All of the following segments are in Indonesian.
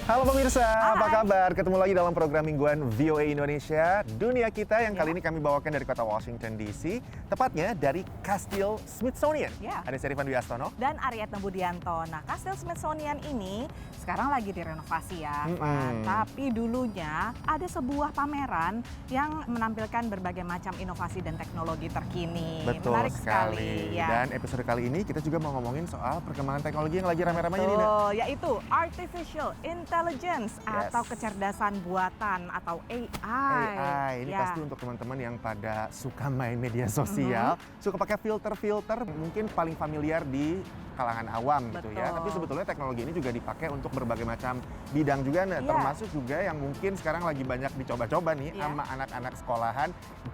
Halo pemirsa, apa Hai. kabar? Ketemu lagi dalam program mingguan VOA Indonesia Dunia Kita yang kali ini kami bawakan dari kota Washington DC, tepatnya dari Kastil Smithsonian. Ya. Ada saya Rifan Dwi Astono. Dan Aryatna Budianto. Nah, Kastil Smithsonian ini sekarang lagi direnovasi ya, Van. Tapi dulunya ada sebuah pameran yang menampilkan berbagai macam inovasi dan teknologi terkini. Betul Menarik sekali. Ya. Dan episode kali ini kita juga mau ngomongin soal perkembangan teknologi yang lagi rame-ramenya nih. Betul, yaitu Artificial Intelligence atau kecerdasan buatan atau AI. AI, ini Ya. pasti untuk teman-teman yang pada suka main media sosial, suka pakai filter-filter, mungkin paling familiar di kalangan awam gitu ya. Betul. Tapi sebetulnya teknologi ini juga dipakai untuk berbagai macam bidang juga, Iya. termasuk juga yang mungkin sekarang lagi banyak dicoba-coba nih Iya. sama anak-anak sekolahan,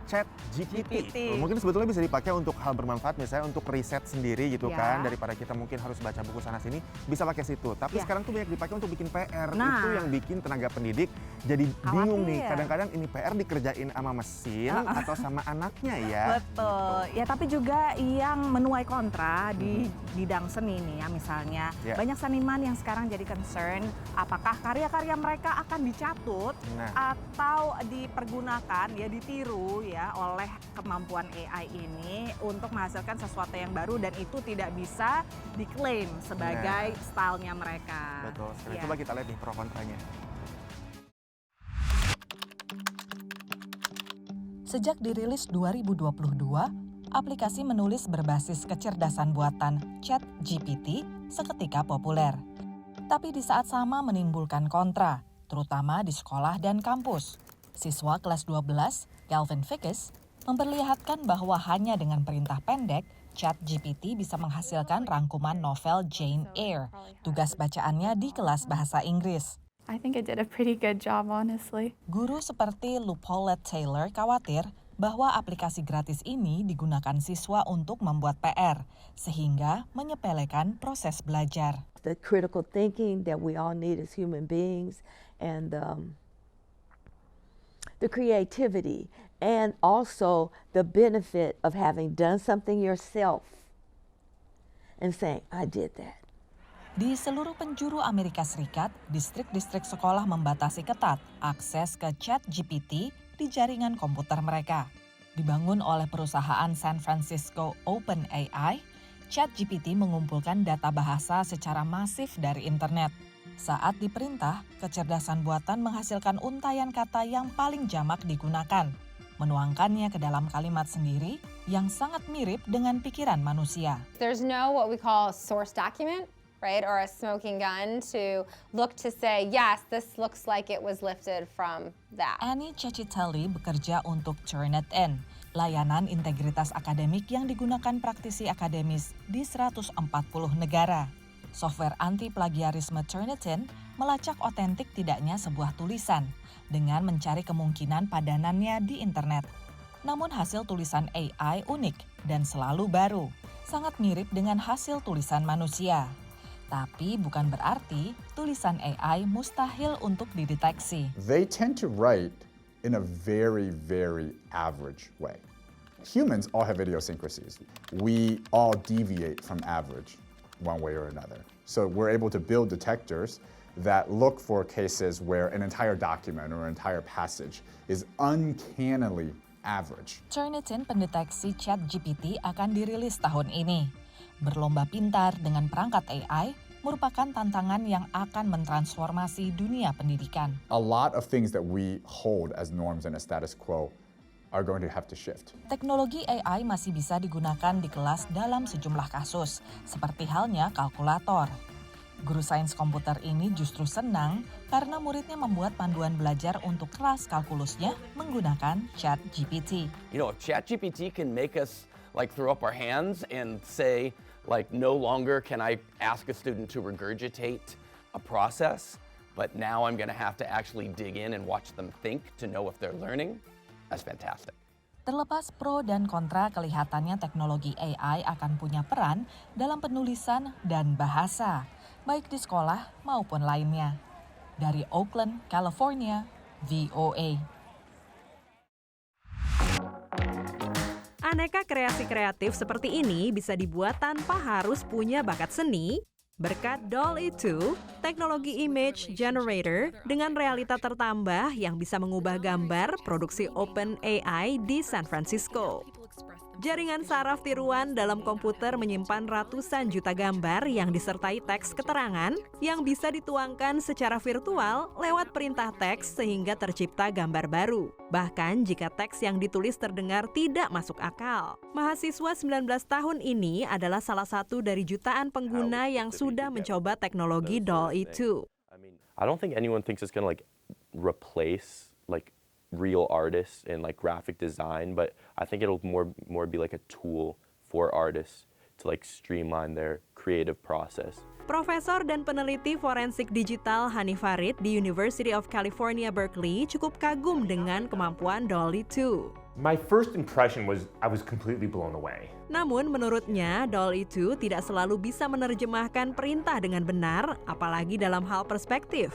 ChatGPT. GPT. Mungkin sebetulnya bisa dipakai untuk hal bermanfaat, misalnya untuk riset sendiri gitu Iya. kan, daripada kita mungkin harus baca buku sana-sini, bisa pakai situ. Tapi Iya. sekarang tuh banyak dipakai untuk bikin PR, Nah. itu yang bikin tenaga pendidik jadi bingung nih, Khawatir. kadang-kadang ini PR dikerjain sama mesin atau sama anaknya ya. Betul. Ya, tapi juga yang menuai kontra di bidang seni nih ya, misalnya Ya. banyak seniman yang sekarang jadi concern apakah karya-karya mereka akan dicatut Nah. atau dipergunakan ya, ditiru ya oleh kemampuan AI ini untuk menghasilkan sesuatu yang baru dan itu tidak bisa diklaim sebagai stylenya mereka. Betul sekali. Ya. Coba kita lihat nih pro kontranya. Sejak dirilis 2022, aplikasi menulis berbasis kecerdasan buatan ChatGPT seketika populer. Tapi di saat sama menimbulkan kontra, terutama di sekolah dan kampus. Siswa kelas 12, Calvin Fickes, memperlihatkan bahwa hanya dengan perintah pendek, ChatGPT bisa menghasilkan rangkuman novel Jane Eyre, tugas bacaannya di kelas bahasa Inggris. I think I did a pretty good job, honestly. Guru seperti Paulette Taylor khawatir bahwa aplikasi gratis ini digunakan siswa untuk membuat PR, sehingga menyepelekan proses belajar. The critical thinking that we all need as human beings, and the creativity, and also the benefit of having done something yourself and saying, I did that. Di seluruh penjuru Amerika Serikat, distrik-distrik sekolah membatasi ketat akses ke ChatGPT di jaringan komputer mereka. Dibangun oleh perusahaan San Francisco OpenAI, ChatGPT mengumpulkan data bahasa secara masif dari internet. Saat diperintah, kecerdasan buatan menghasilkan untayan kata yang paling jamak digunakan, menuangkannya ke dalam kalimat sendiri yang sangat mirip dengan pikiran manusia. There's no what we call source document, right, or a smoking gun to look to say, yes, this looks like it was lifted from that. Annie Cecitelli bekerja untuk Turnitin, layanan integritas akademik yang digunakan praktisi akademis di 140 negara. Software anti-plagiarisme Turnitin melacak otentik tidaknya sebuah tulisan dengan mencari kemungkinan padanannya di internet. Namun hasil tulisan AI unik dan selalu baru, sangat mirip dengan hasil tulisan manusia. Tapi bukan berarti tulisan AI mustahil untuk dideteksi. They tend to write in a very, very average way. Humans all have idiosyncrasies. We all deviate from average one way or another. So we're able to build detectors that look for cases where an entire document or an entire passage is uncannily average. Turnitin pendeteksi ChatGPT akan dirilis tahun ini. Berlomba pintar dengan perangkat AI merupakan tantangan yang akan mentransformasi dunia pendidikan. A lot of things that we hold as norms and a status quo are going to have to shift. Teknologi AI masih bisa digunakan di kelas dalam sejumlah kasus, seperti halnya kalkulator. Guru sains komputer ini justru senang karena muridnya membuat panduan belajar untuk kelas kalkulusnya menggunakan ChatGPT. You know, if ChatGPT can make us like throw up our hands and say, like, no longer can I ask a student to regurgitate a process, but now I'm going to have to actually dig in and watch them think to know if they're learning. That's fantastic. Terlepas pro dan kontra, kelihatannya teknologi AI akan punya peran dalam penulisan dan bahasa, baik di sekolah maupun lainnya. Dari Oakland, California, VOA. Aneka kreasi kreatif seperti ini bisa dibuat tanpa harus punya bakat seni, Berkat DALL-E 2, teknologi image generator dengan realita tertambah yang bisa mengubah gambar produksi OpenAI di San Francisco. Jaringan saraf tiruan dalam komputer menyimpan ratusan juta gambar yang disertai teks keterangan yang bisa dituangkan secara virtual lewat perintah teks sehingga tercipta gambar baru. Bahkan jika teks yang ditulis terdengar tidak masuk akal. Mahasiswa 19 tahun ini adalah salah satu dari jutaan pengguna yang sudah mencoba teknologi DALL-E 2. I don't think anyone thinks it's going to replace real artists in graphic design, but I think it'll more be like a tool for artists to streamline their creative process. Profesor dan peneliti forensik digital Hani Farid di University of California, Berkeley cukup kagum dengan kemampuan DALL-E 2. My first impression was I was completely blown away. Namun menurutnya DALL-E 2 tidak selalu bisa menerjemahkan perintah dengan benar, apalagi dalam hal perspektif.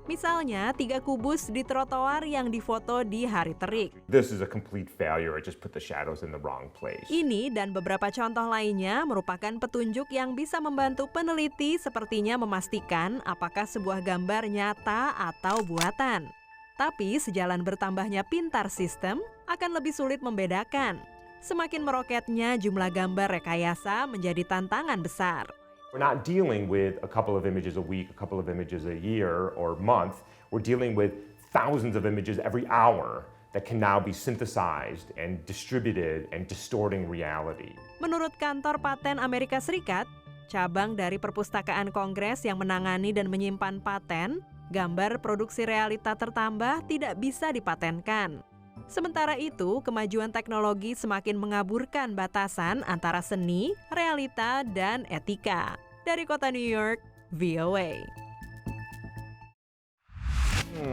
Misalnya, 3 kubus di trotoar yang difoto di hari terik. This is a complete failure. It just put the shadows in the wrong place. Ini dan beberapa contoh lainnya merupakan petunjuk yang bisa membantu peneliti sepertinya memastikan apakah sebuah gambar nyata atau buatan. Tapi sejalan bertambahnya pintar sistem akan lebih sulit membedakan. Semakin meroketnya jumlah gambar rekayasa menjadi tantangan besar. We're not dealing with a couple of images a week, a couple of images a year or month. We're dealing with thousands of images every hour that can now be synthesized and distributed and distorting reality. Menurut Kantor Paten Amerika Serikat, cabang dari Perpustakaan Kongres yang menangani dan menyimpan paten, gambar produksi realita tertambah tidak bisa dipatenkan. Sementara itu, kemajuan teknologi semakin mengaburkan batasan antara seni, realita, dan etika. Dari kota New York, VOA.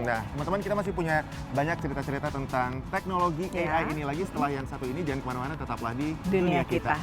Nah, teman-teman, kita masih punya banyak cerita-cerita tentang teknologi AI ini lagi. Setelah yang satu ini, jangan kemana-mana, tetaplah di Dunia Kita.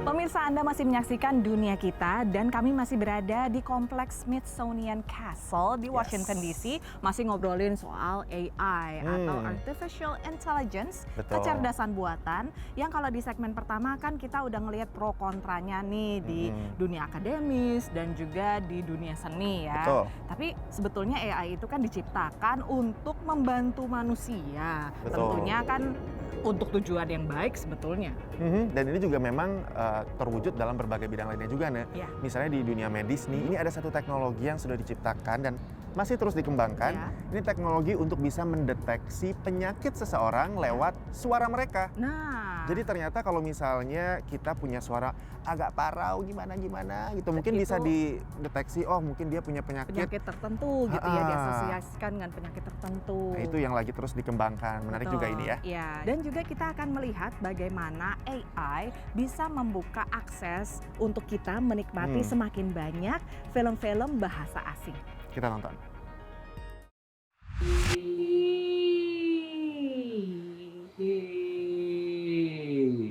Pemirsa, Anda masih menyaksikan Dunia Kita dan kami masih berada di Kompleks Smithsonian Castle di Washington DC, masih ngobrolin soal AI atau Artificial Intelligence, kecerdasan buatan, yang kalau di segmen pertama kan kita udah ngelihat pro kontranya nih di dunia akademis dan juga di dunia seni ya. Betul. Tapi sebetulnya AI itu kan diciptakan untuk membantu manusia. Tentunya kan untuk tujuan yang baik sebetulnya. Dan ini juga memang terwujud dalam berbagai bidang lainnya juga, Nek. Ya. Misalnya di dunia medis nih, ini ada satu teknologi yang sudah diciptakan dan masih terus dikembangkan. Ya. Ini teknologi untuk bisa mendeteksi penyakit seseorang lewat suara mereka. Nah, jadi ternyata kalau misalnya kita punya suara agak parau gimana gitu, mungkin bisa dideteksi, oh mungkin dia punya penyakit tertentu gitu ya, diasosiasikan dengan penyakit tertentu. Nah, itu yang lagi terus dikembangkan. Menarik juga ini ya. Iya, dan juga kita akan melihat bagaimana AI bisa membuka akses untuk kita menikmati semakin banyak film-film bahasa asing. Kita nonton.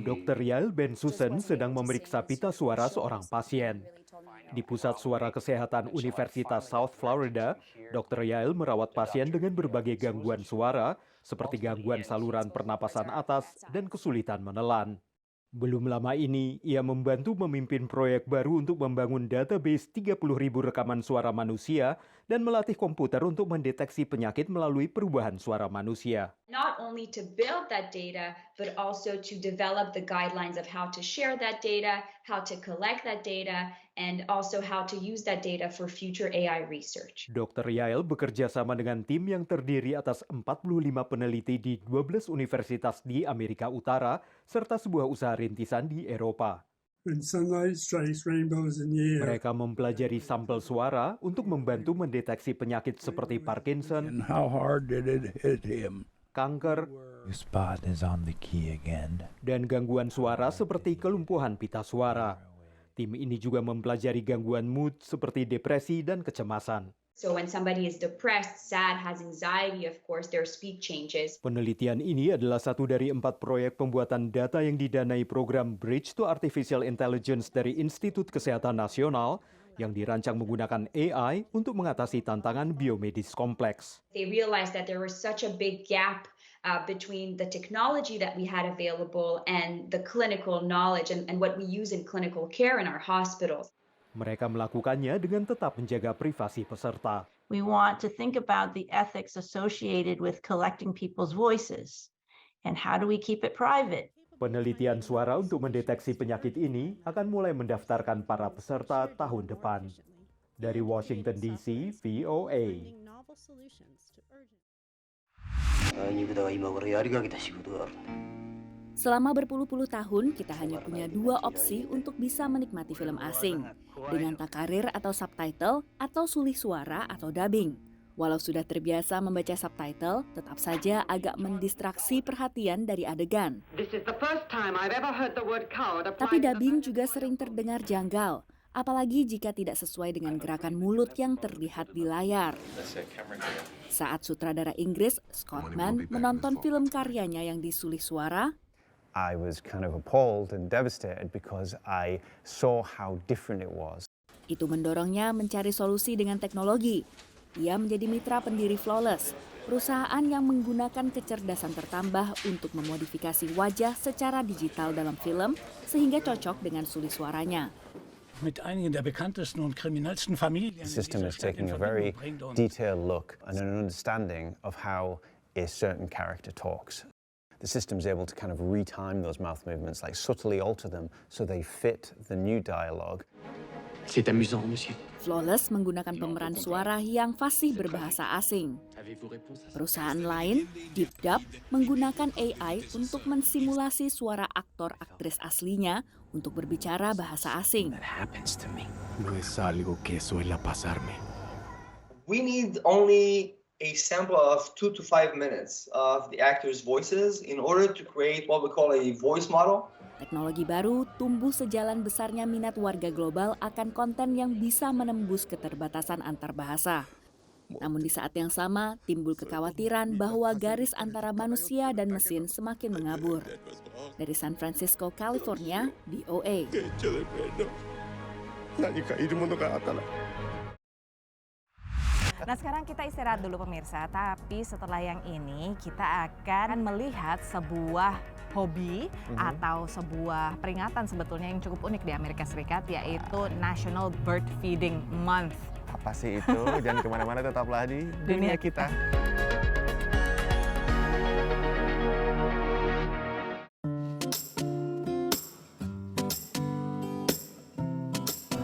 Dr. Yael Ben-Susan sedang memeriksa pita suara seorang pasien. Di Pusat Suara Kesehatan Universitas South Florida, Dr. Yael merawat pasien dengan berbagai gangguan suara, seperti gangguan saluran pernapasan atas dan kesulitan menelan. Belum lama ini, ia membantu memimpin proyek baru untuk membangun database 30.000 rekaman suara manusia dan melatih komputer untuk mendeteksi penyakit melalui perubahan suara manusia. Not only to build that data, but also to develop the guidelines of how to share that data, how to collect that data, and also how to use that data for future AI research. Dr. Yael bekerja sama dengan tim yang terdiri atas 45 peneliti di 12 universitas di Amerika Utara, serta sebuah usaha rintisan di Eropa. Mereka mempelajari sampel suara untuk membantu mendeteksi penyakit seperti Parkinson, kanker, dan gangguan suara seperti kelumpuhan pita suara. Tim ini juga mempelajari gangguan mood seperti depresi dan kecemasan. So when somebody is depressed, sad, has anxiety, of course, their speech changes. Penelitian ini adalah satu dari 4 proyek pembuatan data yang didanai program Bridge to Artificial Intelligence dari Institut Kesehatan Nasional yang dirancang menggunakan AI untuk mengatasi tantangan biomedis kompleks. They realized that there was such a big gap between the technology that we had available and the clinical knowledge and what we use in clinical care in our hospitals. Mereka melakukannya dengan tetap menjaga privasi peserta. We want to think about the ethics associated with collecting people's voices and how do we keep it private. Penelitian suara untuk mendeteksi penyakit ini akan mulai mendaftarkan para peserta tahun depan. Dari Washington DC, VOA. Selama berpuluh-puluh tahun, kita hanya punya 2 opsi untuk bisa menikmati film asing. Dengan takarir atau subtitle, atau sulih suara atau dubbing. Walau sudah terbiasa membaca subtitle, tetap saja agak mendistraksi perhatian dari adegan. Tapi dubbing juga sering terdengar janggal, apalagi jika tidak sesuai dengan gerakan mulut yang terlihat di layar. Saat sutradara Inggris, Scott Mann, menonton film karyanya yang disulih suara, I was kind of appalled and devastated because I saw how different it was. Itu mendorongnya mencari solusi dengan teknologi. Ia menjadi mitra pendiri Flawless, perusahaan yang menggunakan kecerdasan tertambah untuk memodifikasi wajah secara digital dalam film sehingga cocok dengan sulih suaranya. The system is taking a very detailed look and an understanding of how a certain character talks. The system is able to kind of retime those mouth movements, like subtly alter them so they fit the new dialogue. C'est amusant, monsieur. Flawless menggunakan pemeran suara yang fasih berbahasa asing. Perusahaan lain, Deep Dub, menggunakan AI untuk mensimulasi suara aktor-aktris aslinya untuk berbicara bahasa asing. No es algo que suele pasarme. We need only a sample of 2 to 5 minutes of the actors' voices in order to create what we call a voice model. Teknologi baru tumbuh sejalan besarnya minat warga global akan konten yang bisa menembus keterbatasan antar bahasa. Namun di saat yang sama, timbul kekhawatiran bahwa garis antara manusia dan mesin semakin mengabur. Dari San Francisco, California, VOA. Nah sekarang kita istirahat dulu pemirsa, tapi setelah yang ini kita akan melihat sebuah hobi atau sebuah peringatan sebetulnya yang cukup unik di Amerika Serikat, yaitu National Bird Feeding Month. Apa sih itu? Jangan kemana-mana, tetaplah di Dunia Kita.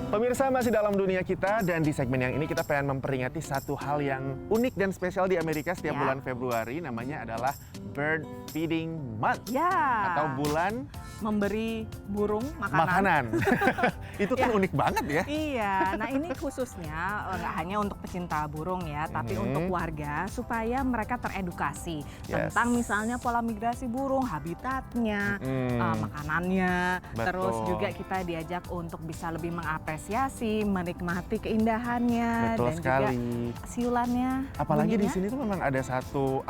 Pemirsa, masih dalam Dunia Kita, dan di segmen yang ini kita pengen memperingati satu hal yang unik dan spesial di Amerika setiap bulan Februari, namanya adalah Bird Feeding Month. Atau bulan memberi burung makanan. Itu kan unik banget ya. Iya, nah ini khususnya nggak hanya untuk pecinta burung ya, tapi untuk warga supaya mereka teredukasi tentang misalnya pola migrasi burung, habitatnya, makanannya, terus juga kita diajak untuk bisa lebih mengapresiasi, menikmati keindahannya, dan juga siulannya. Apalagi di sini tuh memang ada satu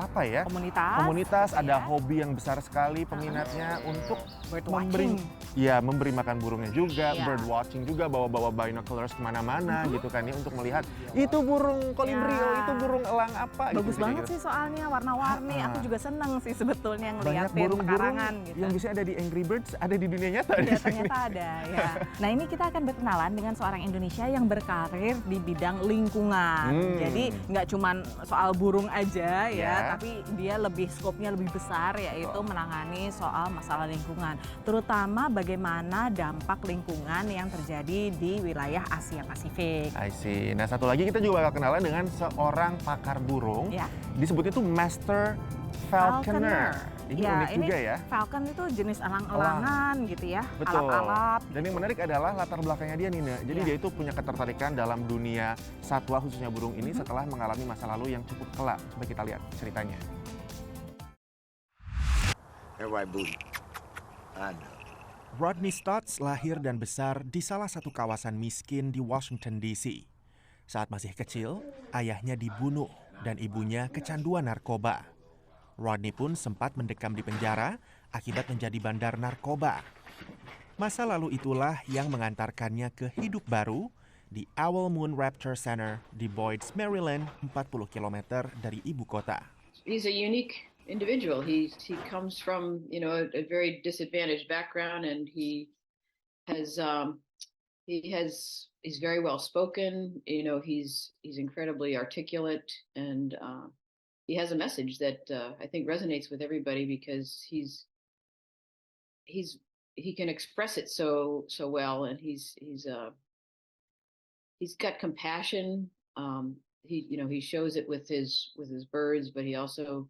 komunitas, ada hobi yang besar sekali peminatnya untuk memberi makan burungnya juga, bird watching juga, bawa-bawa binoculars kemana-mana gitu kan ya, untuk melihat itu burung kolibrio, itu burung elang apa. Bagus banget sih soalnya, warna-warni. Aku juga seneng sih sebetulnya ngeliatin pekarangan gitu. Yang bisa ada di Angry Birds, ada di dunia nyata. Ternyata ada ya. Nah ini kita akan berkenalan dengan seorang Indonesia yang berkarir di bidang lingkungan. Jadi nggak cuma soal burung aja ya, tapi dia lebih skopnya lebih besar, yaitu menangani soal masalah lingkungan. Terutama bagaimana dampak lingkungan yang terjadi di wilayah Asia Pasifik. I see. Nah satu lagi kita juga bakal kenalan dengan seorang pakar burung. Disebut itu Master Falconer. Ini unik juga ya. Falcon itu jenis elang-elangan gitu ya. Betul. Alap-alap. Dan yang menarik adalah latar belakangnya dia, Nina. Jadi dia itu punya ketertarikan dalam dunia satwa, khususnya burung ini, setelah mengalami masa lalu yang cukup kelak. Coba kita lihat ceritanya. Rodney Stotts lahir dan besar di salah satu kawasan miskin di Washington DC. Saat masih kecil, ayahnya dibunuh dan ibunya kecanduan narkoba. Rodney pun sempat mendekam di penjara akibat menjadi bandar narkoba. Masa lalu itulah yang mengantarkannya ke hidup baru di Owl Moon Rapture Center di Boyds, Maryland, 40 km dari ibu kota. He's a unique individual. He comes from, a very disadvantaged background, and he's very well spoken. He's incredibly articulate, and he has a message that I think resonates with everybody because he can express it so well, and he's got compassion. He shows it with his birds, but he also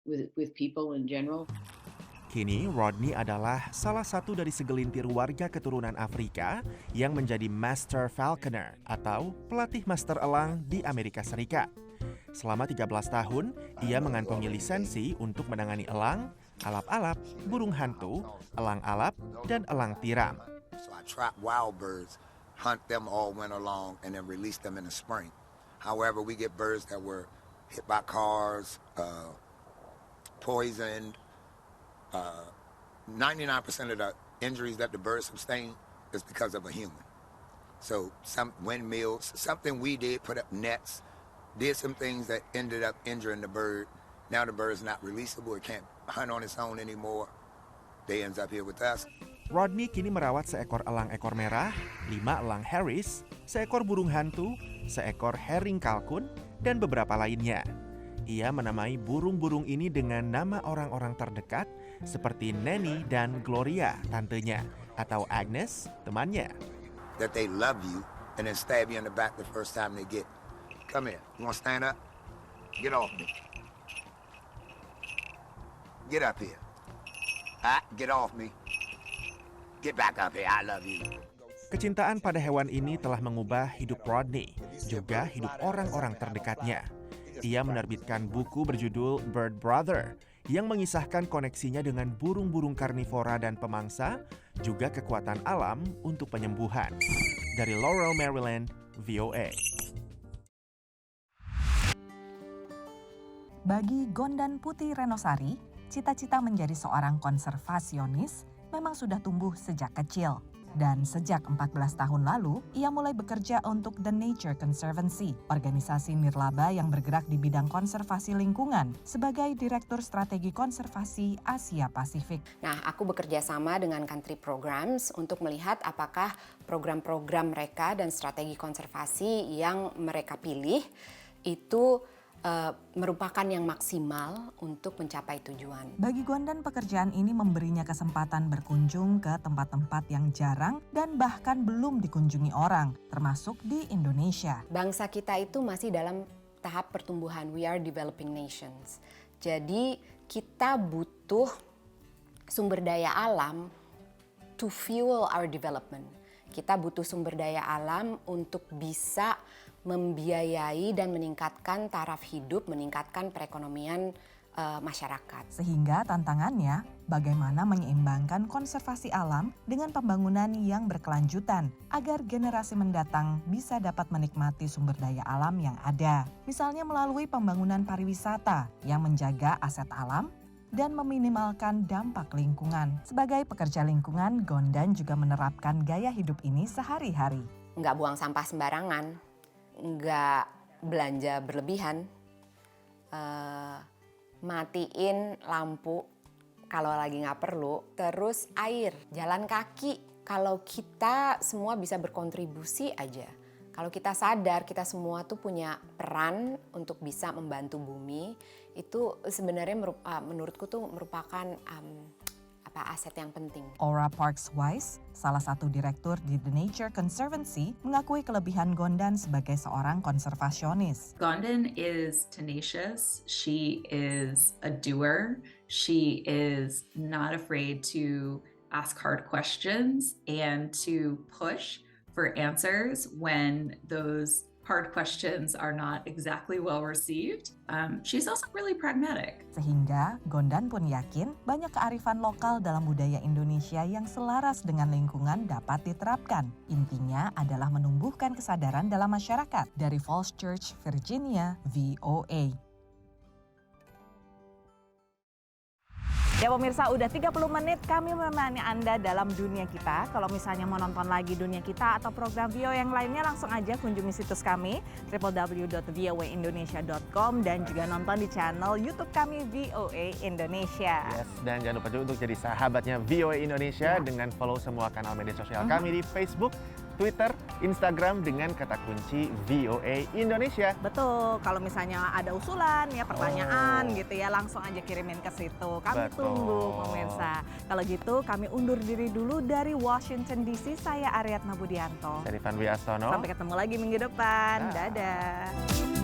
with people in general. Kini Rodney adalah salah satu dari segelintir warga keturunan Afrika yang menjadi Master Falconer atau pelatih master elang di Amerika Serikat. Selama 13 tahun, ia mengantongi lisensi untuk menangani elang, alap-alap, burung hantu, elang alap, dan elang tiram. So I trap wild birds, hunt them all winter long, and then release them in the spring. However, we get birds that were hit by cars, poisoned. 99% of the injuries that the birds sustain is because of a human. So some windmills, something we did, put up nets, did some things that ended up injuring the bird. Now the bird's not releasable, it can't hunt on its own anymore. They ends up here with us. Rodney kini merawat seekor elang ekor merah, 5 elang Harris, seekor burung hantu, seekor herring kalkun, dan beberapa lainnya. Ia menamai burung-burung ini dengan nama orang-orang terdekat seperti Nanny dan Gloria, tantenya, atau Agnes, temannya. That they love you and then stab you in the back the first time they get. Come here. You want to stand up? Get off me. Get up here. Get off me. Get back up here. I love you. Kecintaan pada hewan ini telah mengubah hidup Rodney, juga hidup orang-orang terdekatnya. Ia menerbitkan buku berjudul Bird Brother yang mengisahkan koneksinya dengan burung-burung karnivora dan pemangsa, juga kekuatan alam untuk penyembuhan. Dari Laurel, Maryland, VOA. Bagi Gondan Putih Renosari, cita-cita menjadi seorang konservasionis memang sudah tumbuh sejak kecil. Dan sejak 14 tahun lalu, ia mulai bekerja untuk The Nature Conservancy, organisasi nirlaba yang bergerak di bidang konservasi lingkungan, sebagai Direktur Strategi Konservasi Asia Pasifik. Nah, aku bekerja sama dengan Country Programs untuk melihat apakah program-program mereka dan strategi konservasi yang mereka pilih itu merupakan yang maksimal untuk mencapai tujuan. Bagi Gondan, pekerjaan ini memberinya kesempatan berkunjung ke tempat-tempat yang jarang dan bahkan belum dikunjungi orang, termasuk di Indonesia. Bangsa kita itu masih dalam tahap pertumbuhan, we are developing nations. Jadi kita butuh sumber daya alam to fuel our development. Kita butuh sumber daya alam untuk bisa membiayai dan meningkatkan taraf hidup, meningkatkan perekonomian masyarakat. Sehingga tantangannya bagaimana menyeimbangkan konservasi alam dengan pembangunan yang berkelanjutan agar generasi mendatang bisa dapat menikmati sumber daya alam yang ada. Misalnya melalui pembangunan pariwisata yang menjaga aset alam dan meminimalkan dampak lingkungan. Sebagai pekerja lingkungan, Gondan juga menerapkan gaya hidup ini sehari-hari. Nggak buang sampah sembarangan, nggak belanja berlebihan, matiin lampu kalau lagi nggak perlu, terus air, jalan kaki. Kalau kita semua bisa berkontribusi aja, kalau kita sadar kita semua tuh punya peran untuk bisa membantu bumi, itu sebenarnya menurutku tuh merupakan aset yang penting. Aura Parks Wise, salah satu direktur di The Nature Conservancy, mengakui kelebihan Gondan sebagai seorang konservasionis. Gondan is tenacious, she is a doer, she is not afraid to ask hard questions and to push for answers when those hard questions are not exactly well received. She's also really pragmatic. Sehingga Gondan pun yakin banyak kearifan lokal dalam budaya Indonesia yang selaras dengan lingkungan dapat diterapkan. Intinya adalah menumbuhkan kesadaran dalam masyarakat. Dari Falls Church, Virginia, VOA. Ya pemirsa, udah 30 menit kami menemani Anda dalam dunia kita. Kalau misalnya mau nonton lagi dunia kita atau program VOA yang lainnya, langsung aja kunjungi situs kami www.voaindonesia.com dan juga nonton di channel YouTube kami VOA Indonesia. Yes, dan jangan lupa juga untuk jadi sahabatnya VOA Indonesia dengan follow semua kanal media sosial kami di Facebook, Twitter, Instagram dengan kata kunci VOA Indonesia. Betul, kalau misalnya ada usulan ya pertanyaan gitu ya, langsung aja kirimin ke situ. Kami tunggu pemirsa. Kalau gitu kami undur diri dulu dari Washington DC. Saya Aryatna Budianto. Saya Rifan Wiastono. Sampai ketemu lagi minggu depan. Dadah.